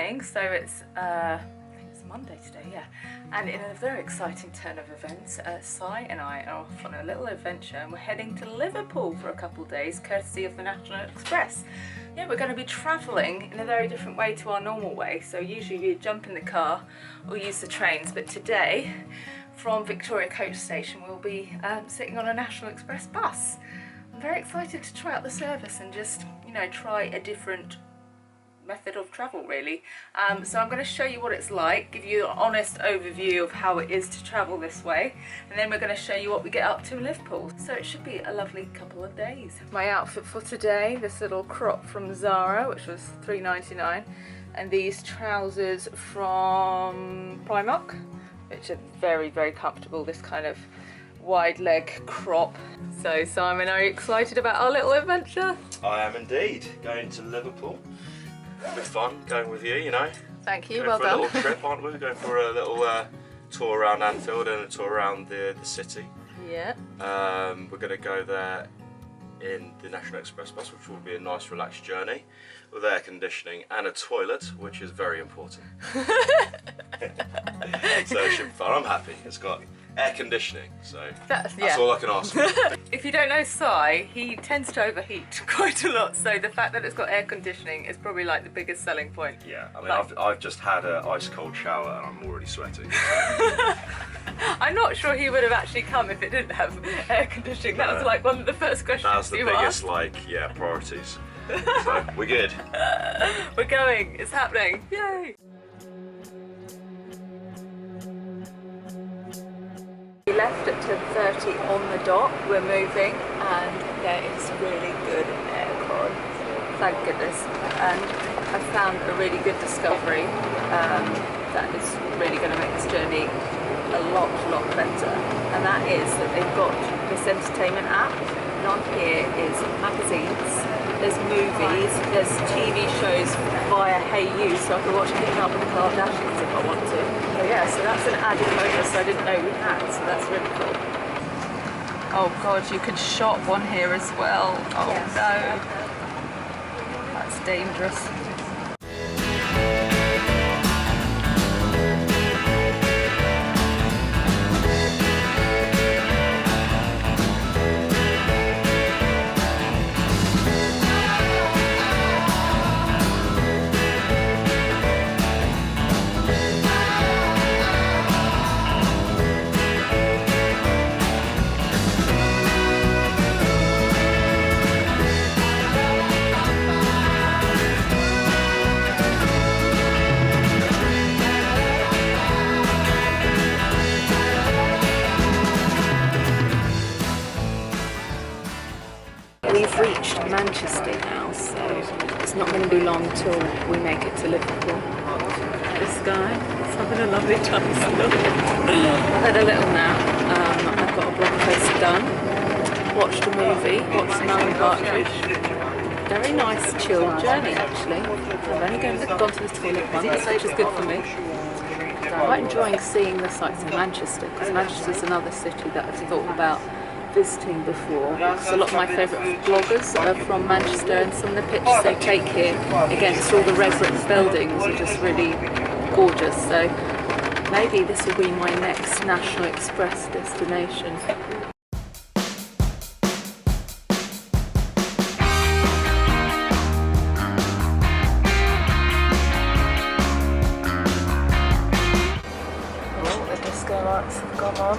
morning, so it's I think it's Monday today, yeah. And in a very exciting turn of events, Si and I are off on a little adventure, and we're heading to Liverpool for a couple of days, courtesy of the National Express. Yeah, we're going to be travelling in a very different way to our normal way. So usually we jump in the car or use the trains, but today from Victoria Coach Station we'll be sitting on a National Express bus. I'm very excited to try out the service and just, you know, try a different method of travel really. So I'm going to show you what it's like, give you an honest overview of how it is to travel this way, and then we're going to show you what we get up to in Liverpool. So it should be a lovely couple of days. My outfit for today, this little crop from Zara, which was £3.99, and these trousers from Primark, which are very, very comfortable, this kind of wide leg crop. So Simon, are you excited about our little adventure? I am indeed. Going to Liverpool. It'll be fun going with you, you know. Thank you, going well for done. a little trip, aren't we? We're going for a little tour around Anfield and a tour around the city. Yeah. We're going to go there in the National Express bus, which will be a nice relaxed journey with air conditioning and a toilet, which is very important. So it should be fun. I'm happy. It's got air conditioning, so that's all I can ask for. If you don't know Si, he tends to overheat quite a lot, so the fact that it's got air conditioning is probably like the biggest selling point. Yeah, I mean, I've just had an ice cold shower and I'm already sweating. I'm not sure he would have actually come if it didn't have air conditioning. That was like one of the first questions That was the you biggest, asked. like, yeah, priorities. So we're good. We're going. It's happening. Yay! We left at 10:30 on the dot. We're moving, and there is really good aircon. Thank goodness. And I found a really good discovery that is really going to make this journey a lot better. And that is that they've got this entertainment app. And on here is magazines, there's movies, there's TV shows via Hey You, so I can watch Keeping Up with the Kardashians if I want to. So yeah, so that's an added bonus I didn't know we had, so that's really cool. Oh god, you can shop on here as well. Oh yes. No, that's dangerous. We've reached Manchester now, so it's not going to be long till we make it to Liverpool. This guy is having a lovely time still. I've had a little nap, I've got a blog post done, watched a movie, watched Alan Partridge. Very nice chill journey actually. I've only gone to the toilet once, which is good for me. I'm quite enjoying seeing the sights in Manchester, because Manchester's another city that I've thought about visiting before, because a lot of my favourite bloggers are from Manchester, and some of the pictures they take here against all the red brick buildings are just really gorgeous. So maybe this will be my next National Express destination. Oh, the disco lights have gone on.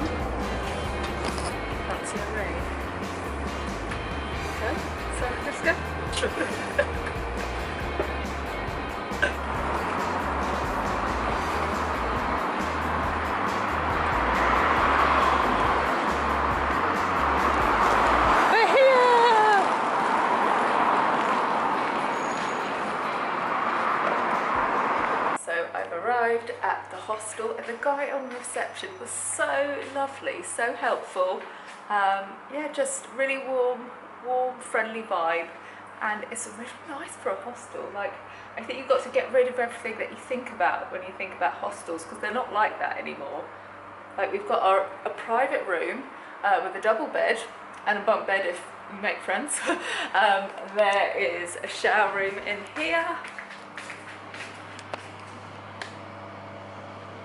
So let's go. We're here! So I've arrived at the hostel, and the guy on reception was so lovely, so helpful. Yeah, just really warm, friendly vibe, and it's really nice for a hostel. Like, I think you've got to get rid of everything that you think about when you think about hostels, because they're not like that anymore. Like, we've got a private room with a double bed and a bunk bed if you make friends. There is a shower room in here.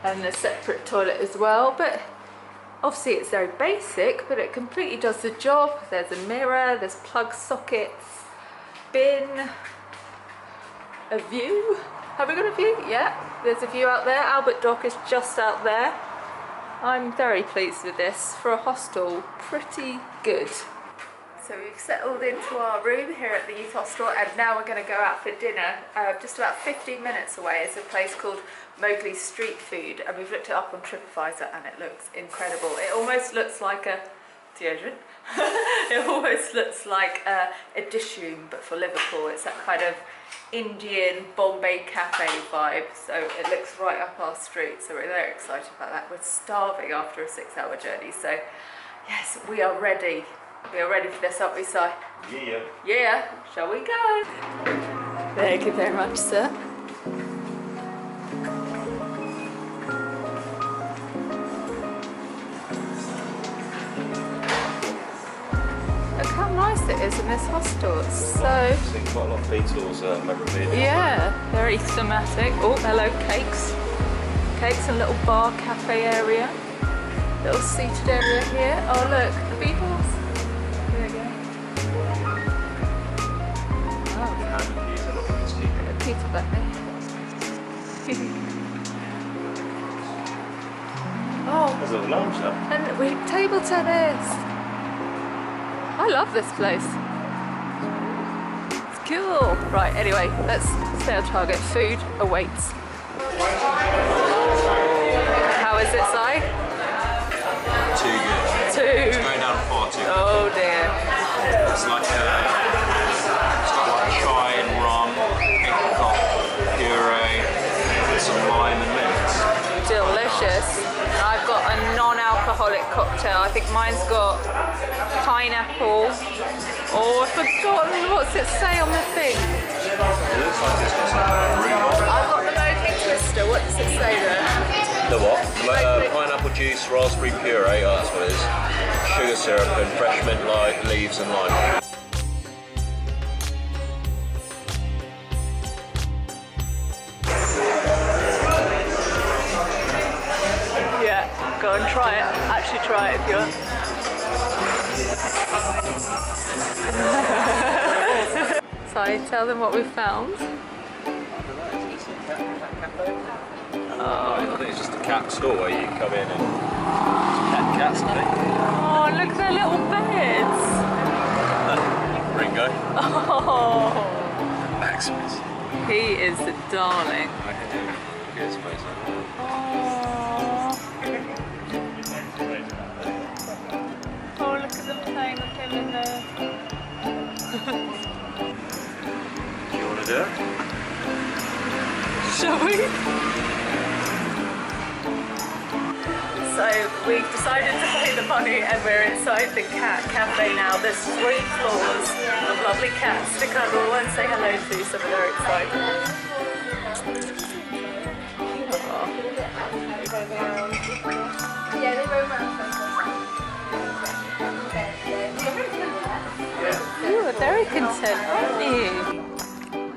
and a separate toilet as well, but obviously it's very basic, but it completely does the job. There's a mirror, there's plug sockets, bin, a view. Have we got a view? Yeah, there's a view out there. Albert Dock is just out there. I'm very pleased with this. For a hostel, pretty good. So we've settled into our room here at the youth hostel, and now we're going to go out for dinner. Just about 15 minutes away is a place called Mowgli's Street Food, and we've looked it up on TripAdvisor and it looks incredible. It almost looks like a deodorant. It almost looks like a dish room, but for Liverpool. It's that kind of Indian Bombay cafe vibe, so it looks right up our street, so we're very excited about that. We're starving after a 6-hour journey, so yes, we are ready. We are ready for this, aren't we, Si? Yeah. Yeah, shall we go? Thank you very much, sir. Look how nice it is in this hostel. It's so... I've seen quite a lot of Beatles memorabilia. Yeah, very thematic. Oh, hello, cakes. Cakes and little bar cafe area. Little seated area here. Oh look, the Beatles. There we go. Oh, Peter Buckley. Oh, There's a little lounge there. and we table tennis. I love this place. It's cool. Right, anyway, let's stay on target. Food awaits. How is it, Si? Too good. Two. It's going down far too good. Oh dear. It's like it's got like chai and rum, apricot puree, and some lime and mint. Delicious. I've got a non-alcoholic cocktail. I think mine's got pineapple. Oh, I've forgotten. What's it say on the thing? It looks like it's got some rhubarb. I've got the Mocha Twister. What does it say there? The what? Pineapple juice, raspberry puree, oh that's what it is. Sugar syrup and fresh mint leaves and lime. Yeah, go and try it. Actually try it if you want. So tell them what we found. I think it's just a cat store where you come in and pet cats, I think. Oh, look at their little beds. Ringo. Oh, Maximus. he is a darling. I can do look at his face. Oh, look at them playing with him in there. Do you want to do it? Shall we? So we've decided to pay the money and we're inside the cat cafe now. There's 3 floors of lovely cats to cuddle and say hello to, so we're very excited. Yeah, they very much. You are very content, aren't you?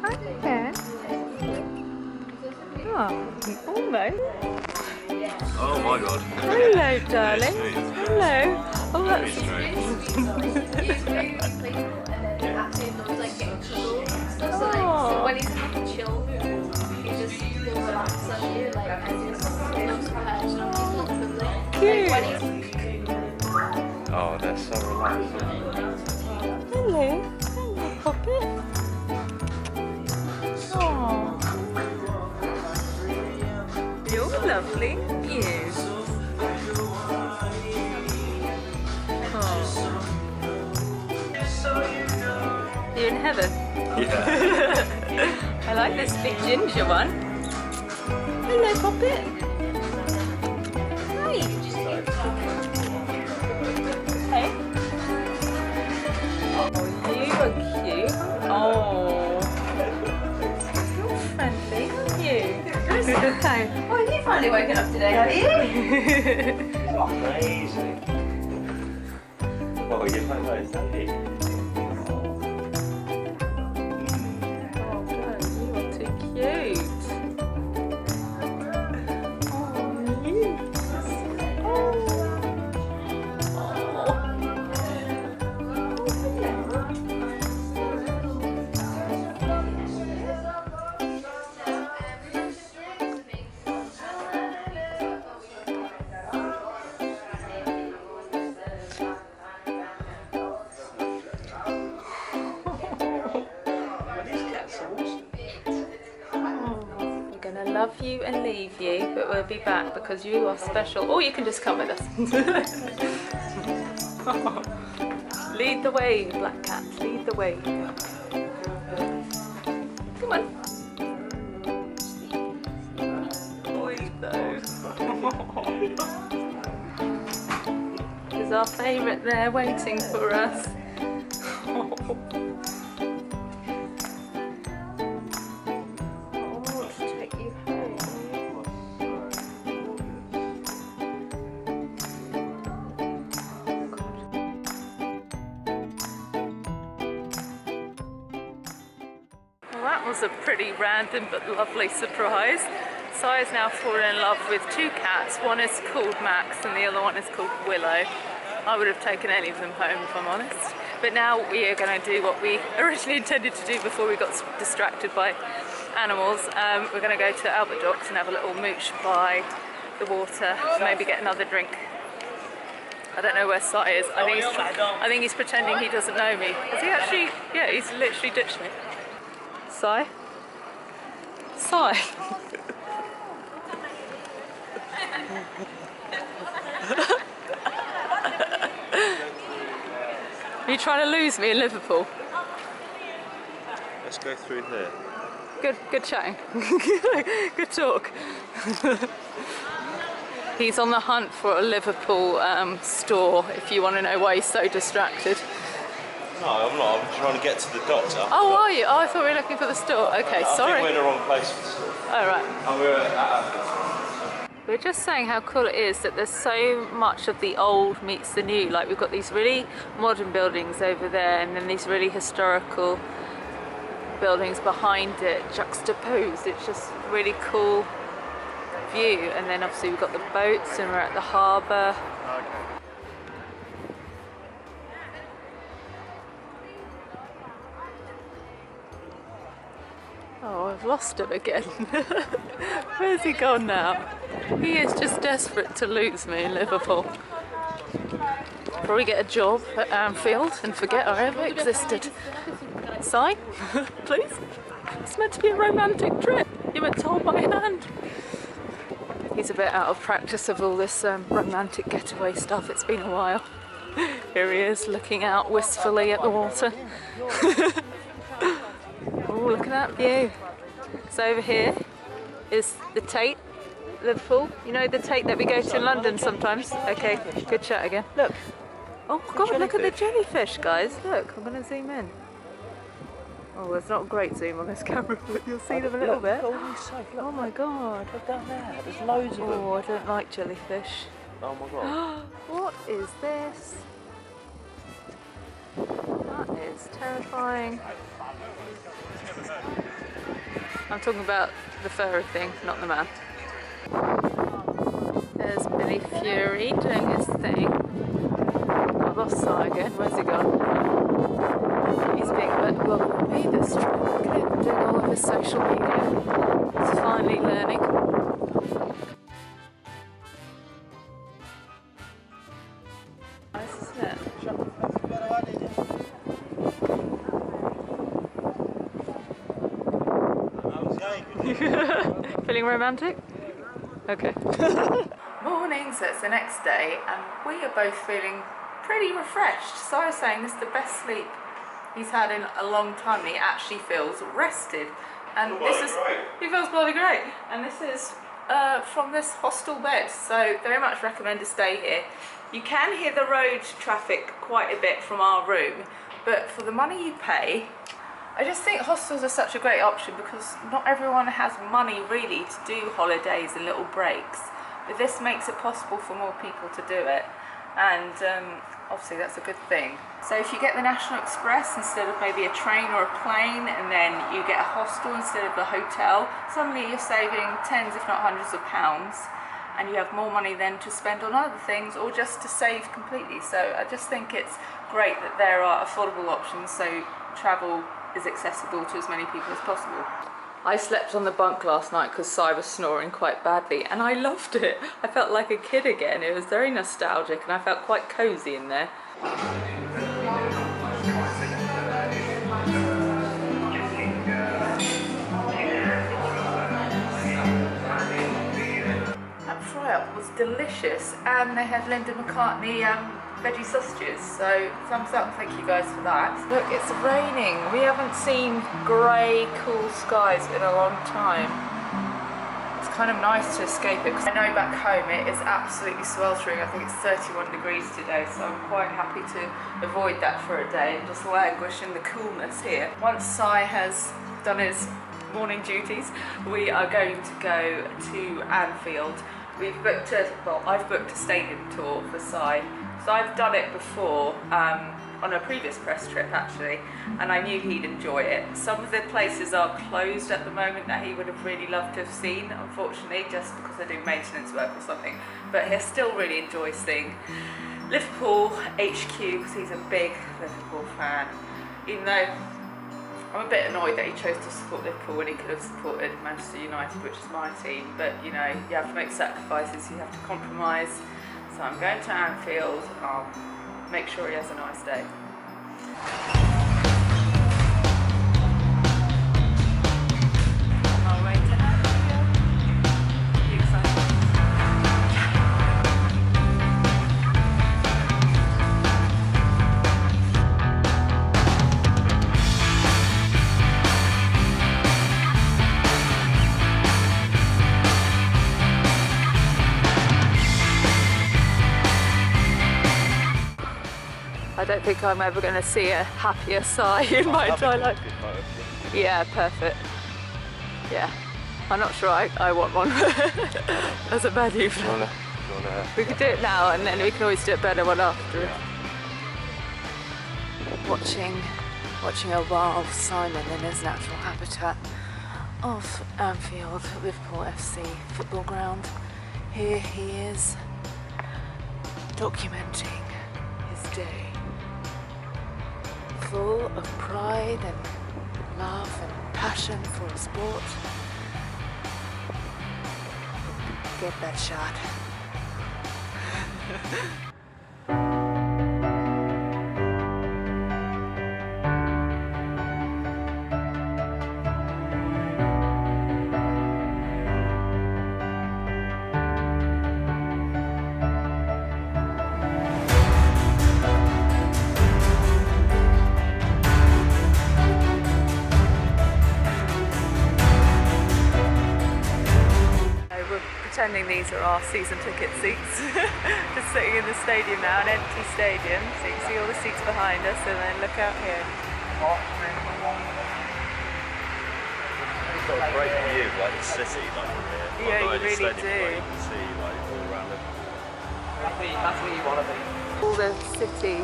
Hi there. Oh, almost. Oh my god. Hello, darling. Hello. Oh, that's... So when he's in like a chill mood, he just feels relaxed on you, like as he's Cute. Oh, they're so relaxing. Hello. Hello, Poppy. Oh. You're lovely. You. Oh. You're in heaven. Yeah. I like this big ginger one. Hello, Poppet. Hi. Hey. Oh, you are cute. Oh. You're friendly, aren't you? Hi. Oh, you finally woken up today, have you? Amazing. Oh, you're quite nice, aren't you? Oh, God, you are too cute. Oh, gonna love you and leave you, but we'll be back because you are special. Or you can just come with us. Lead the way, black cat, lead the way. Come on. Boy, though. There's our favourite there waiting for us. Was a pretty random but lovely surprise. Sai has now fallen in love with two cats. One is called Max and the other one is called Willow. I would have taken any of them home if I'm honest. But now we are going to do what we originally intended to do before we got distracted by animals. We're going to go to Albert Docks and have a little mooch by the water, maybe get another drink. I don't know where Sai is. I think he's pretending he doesn't know me. Is he actually? Yeah, he's literally ditched me. Sai? Sai? Are you trying to lose me in Liverpool? Let's go through here. Good chatting. Good talk. He's on the hunt for a Liverpool store, if you want to know why he's so distracted. No, I'm not. I'm trying to get to the doctor. Oh, are you? Oh, I thought we were looking for the store. Okay, sorry. I think we're in the wrong place for the store. Oh, right. And We're just saying how cool it is that there's so much of the old meets the new. Like, we've got these really modern buildings over there and then these really historical buildings behind it, juxtaposed. It's just really cool view. And then obviously we've got the boats and we're at the harbour. Oh, I've lost him again. Where's he gone now? He is just desperate to lose me in Liverpool. Probably get a job at Anfield and forget I ever existed. Sai, please? It's meant to be a romantic trip. You're meant to hold my hand. He's a bit out of practice of all this romantic getaway stuff. It's been a while. Here he is, looking out wistfully at the water. Oh, look at that view. So over here is the Tate, Liverpool. You know the Tate that we go to in London sometimes? Okay, good chat again. Look. Oh God, look at the jellyfish, guys. Look, I'm going to zoom in. Oh, there's not a great zoom on this camera, but you'll see them a little bit. Oh my God. Look down there. There's loads of them. Oh, I don't like jellyfish. Oh my God. What is this? That is terrifying. I'm talking about the furry thing, not the man. There's Billy Fury doing his thing. I lost Sai again. Where's he gone? He's being a bit well with me this trip. Look at him doing all of his social media. He's finally learning. Nice, isn't it? Feeling romantic? Okay. Morning, so it's the next day and we are both feeling pretty refreshed. So I was saying this is the best sleep he's had in a long time and he actually feels rested. And this is, he feels bloody great. And this is from this hostel bed, so very much recommend to stay here. You can hear the road traffic quite a bit from our room, but for the money you pay, I just think hostels are such a great option because not everyone has money really to do holidays and little breaks, but this makes it possible for more people to do it, and obviously that's a good thing. So if you get the National Express instead of maybe a train or a plane, and then you get a hostel instead of a hotel, suddenly you're saving tens if not hundreds of pounds, and you have more money then to spend on other things or just to save completely. So I just think it's great that there are affordable options so travel is accessible to as many people as possible. I slept on the bunk last night because Sai was snoring quite badly and I loved it. I felt like a kid again. It was very nostalgic and I felt quite cosy in there. kebab was delicious, and they had Linda McCartney veggie sausages, so thumbs up, thank you guys for that. Look, it's raining. We haven't seen grey, cool skies in a long time. It's kind of nice to escape it, because I know back home it is absolutely sweltering. I think it's 31 degrees today, so I'm quite happy to avoid that for a day and just languish in the coolness here. Once Si has done his morning duties, we are going to go to Anfield. We've booked I've booked a stadium tour for Si. So I've done it before on a previous press trip actually, and I knew he'd enjoy it. Some of the places are closed at the moment that he would have really loved to have seen, unfortunately, just because they're doing maintenance work or something. But he'll still really enjoy seeing Liverpool HQ because he's a big Liverpool fan, even though I'm a bit annoyed that he chose to support Liverpool when he could have supported Manchester United, which is my team. But you know, you have to make sacrifices, you have to compromise. So I'm going to Anfield. I'll make sure he has a nice day. On our way to Anfield. Are you excited? I don't think I'm ever going to see a happier Si in my entire life. Yeah, perfect. Yeah, I'm not sure I want one as a menu. We could do it now, and then we can always do it better one after. Yeah. Watching a wild Simon in his natural habitat of Anfield, Liverpool FC football ground. Here he is, documenting his day. Full of pride and love and passion for a sport. Get that shot. Pretending these are our season ticket seats. Just sitting in the stadium now, an empty stadium, so you can see all the seats behind us, and then look out here. You've got a great view, like the city, like from here. Yeah, you really do. You can see like all around it. That's where you want to be. All the city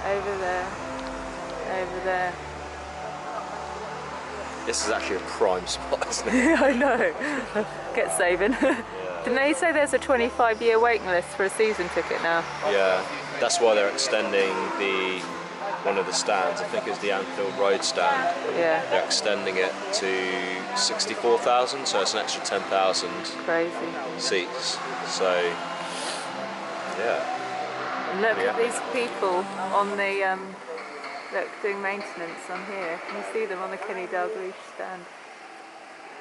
over there, over there. This is actually a prime spot, isn't it? Yeah, I know. Get saving. Didn't they say there's a 25-year waiting list for a season ticket now? Yeah, that's why they're extending one of the stands. I think it's the Anfield Road stand. Yeah. They're extending it to 64,000, so it's an extra 10,000 Crazy. seats. So, yeah. And look at these people on the doing maintenance on here. Can you see them on the Kenny Dalglish stand?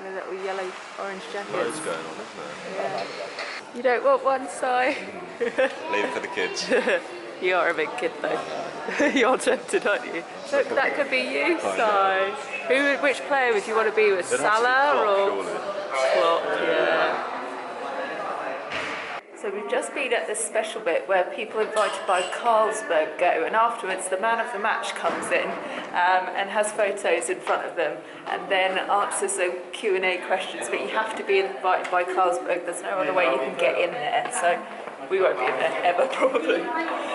The little yellow orange jackets. Loads going on, isn't Yeah. You don't want one, Si? Leave it for the kids. You are a big kid though. You're tempted, aren't you? Look, that could be you, Si. Which player would you want to be with? Salah or Klopp? Yeah. So we've just been at this special bit where people invited by Carlsberg go, and afterwards the man of the match comes in and has photos in front of them and then answers the Q&A questions, but you have to be invited by Carlsberg. There's no other way you can get in there, so we won't be in there ever probably.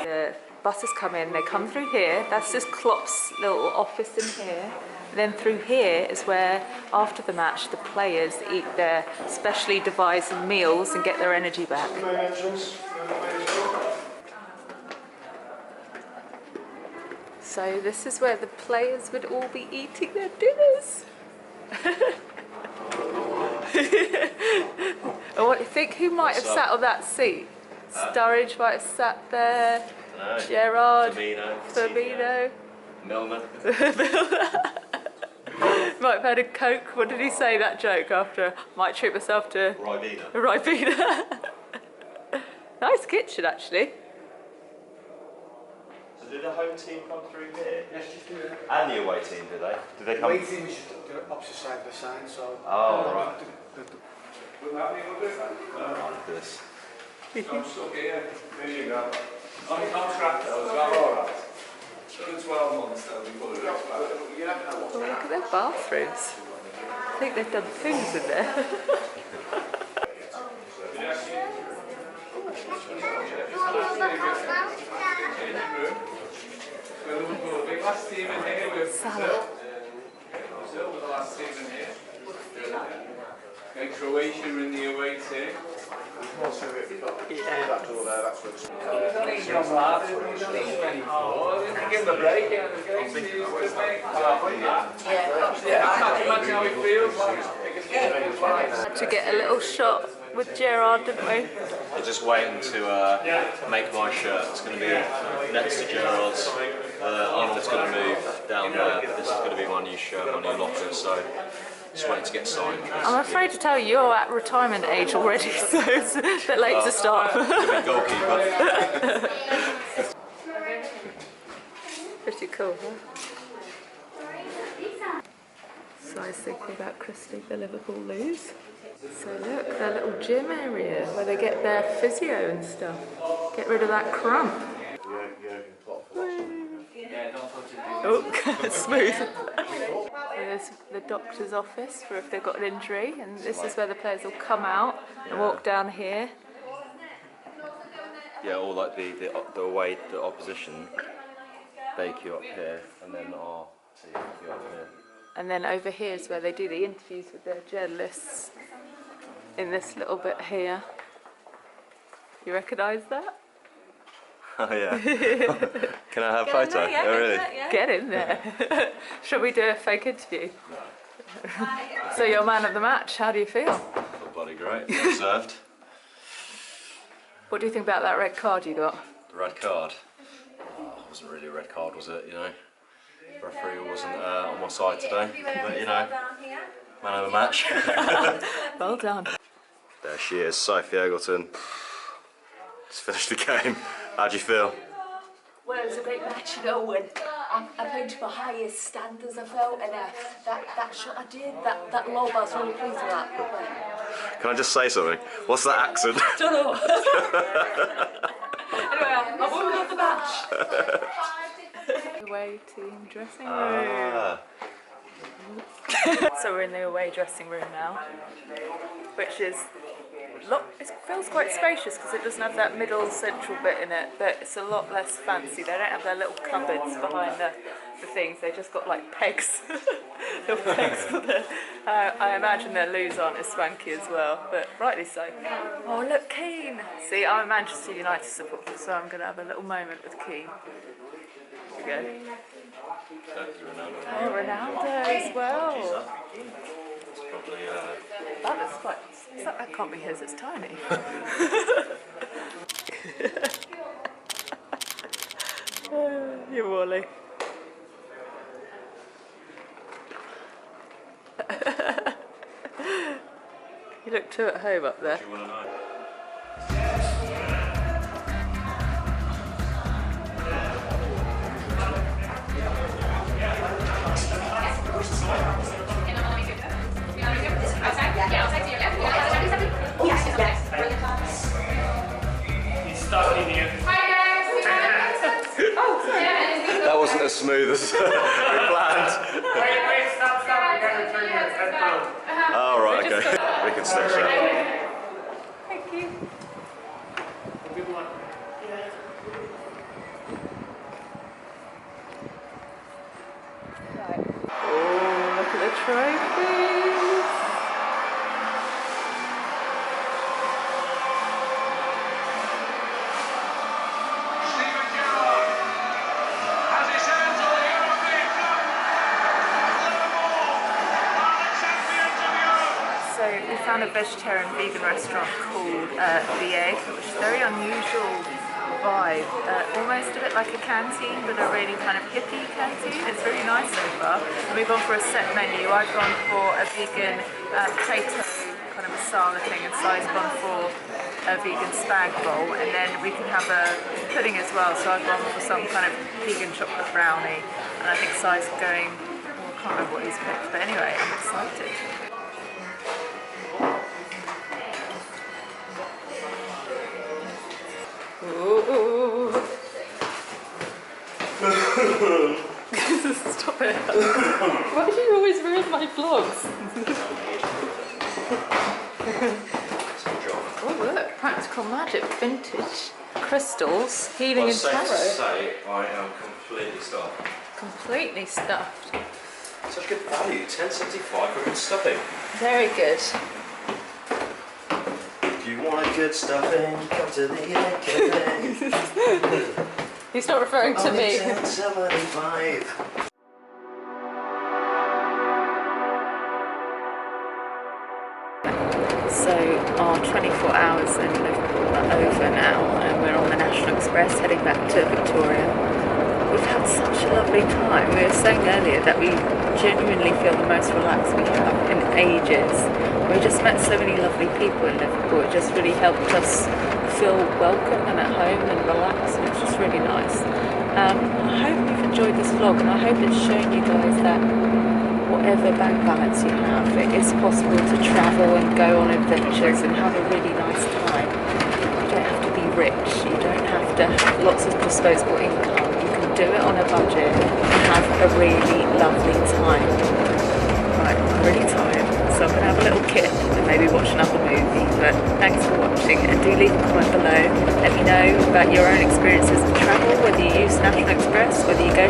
The buses come in, they come through here. That's just Klopp's little office in here. Then through here is where, after the match, the players eat their specially devised meals and get their energy back. So this is where the players would all be eating their dinners. And what do you think? Who might have sat on that seat? Sturridge might have sat there. Gerrard, Firmino. Milner. Might have had a Coke. What did he say, that joke after? Might treat myself to Ribena. Ribena. Nice kitchen, actually. So did the home team come through here? Yes, just do it. And the away team, did they? Did they come? Away team, we should do it opposite side by side, so... Oh, right. Like This. I'm stuck here. There you go. On contract though, is that alright? For 12 months though, before it expires. Oh, look at their bathrooms. I think they've done things in there. We're Liverpool, big last team in here. We're Salad. Brazil with the last team in here. Okay, Croatia in the away team. Give him a break, yeah. I can't imagine how he feels. To get a little shot with Gerard, didn't we? I'm just waiting to make my shirt. It's going to be next to Gerard's. Arnold's going to move down there, but this is going to be my new shirt, my new locker, so just waiting to get signed. I'm afraid to tell you, you're at retirement age already, so it's a bit late to start. Goalkeeper. Pretty cool, huh? So I was thinking about Christy, the Liverpool lose. So look, their little gym area where they get their physio and stuff. Get rid of that crump. Oh, smooth. There's the doctor's office for if they've got an injury, and this is where the players will come out and walk down here. Yeah, or like the away, the opposition, they queue up here, and then our team queue up here. And then over here is where they do the interviews with their journalists, in this little bit here. You recognise that? Oh yeah. Can I have a photo? Yeah, oh really? Get in there. Shall we do a fake interview? So you're man of the match, how do you feel? I feel bloody great. Deserved. What do you think about that red card you got? The red card. Oh, it wasn't really a red card, was it? You know, the referee wasn't on my side today, but you know, man of the match. Well done. There she is, Sophie Eggleton. Just finished the game. How do you feel? Well, it was a great match, you know, and I played to my highest standards, I felt, and that shot I did, that lob, I was really pleased with that. Can I just say something? What's that accent? Don't know. Anyway, I'm woman of the match. Away team dressing room. So we're in the away dressing room now, which is it feels quite spacious because it doesn't have that middle central bit in it, but it's a lot less fancy. They don't have their little cupboards behind the things, they just got like pegs. Little pegs for the, I imagine their loos aren't as swanky as well, but rightly so. Oh look, Keane! See, I'm a Manchester United supporter, so I'm going to have a little moment with Keane. Here we go. Oh, Ronaldo as well. Probably, That looks quite. That can't be his, it's tiny. You Wally. You look too at home up there. do you want to know? That wasn't as smooth as we planned. Wait, stop. We got to turn your head down. Oh, right, okay. We can stitch that. Thank you. Good one. Oh, look at the trophies. Stephen Gerrard has his hands on the European Cup. Liverpool are the champions of Europe. So we found a vegetarian vegan restaurant called The Egg, which is a very unusual vibe. Almost a bit like a canteen, but a really kind of hippie canteen. It's really nice so far. And we've gone for a set menu. I've gone for a vegan potato kind of masala thing, and Sai's gone for a vegan spag bowl, and then we can have a pudding as well. So I've gone for some kind of vegan chocolate brownie, and I think Sai's going, well, I can't remember what he's picked, but anyway, I'm excited. Ooh. Stop it. Why do you always ruin my vlogs? Oh look, practical magic, vintage crystals, healing and tarot. Safe to say, I am completely stuffed. Completely stuffed. Such good value, £10.75 for good stuffing. Very good. If you want a good stuffing, come to the Eggleton. He's not referring to me. £10.75. So our 24 hours in Liverpool are over now, and we're on the National Express heading back to Victoria. We've had such a lovely time. We were saying earlier that we genuinely feel the most relaxed we have in ages. We just met so many lovely people in Liverpool. It just really helped us feel welcome and at home and relaxed, and it's just really nice. I hope you've enjoyed this vlog, and I hope it's shown you guys that whatever bank balance you have, it is possible to travel and go on adventures and have a really nice time. You don't have to be rich, you don't have to have lots of disposable income. You can do it on a budget and have a really lovely time. Right, I'm really tired, so I'm going to have a little kip and maybe watch another movie, but thanks for watching, and do leave a comment below. Let me know about your own experiences of travel, whether you use National Express, whether you go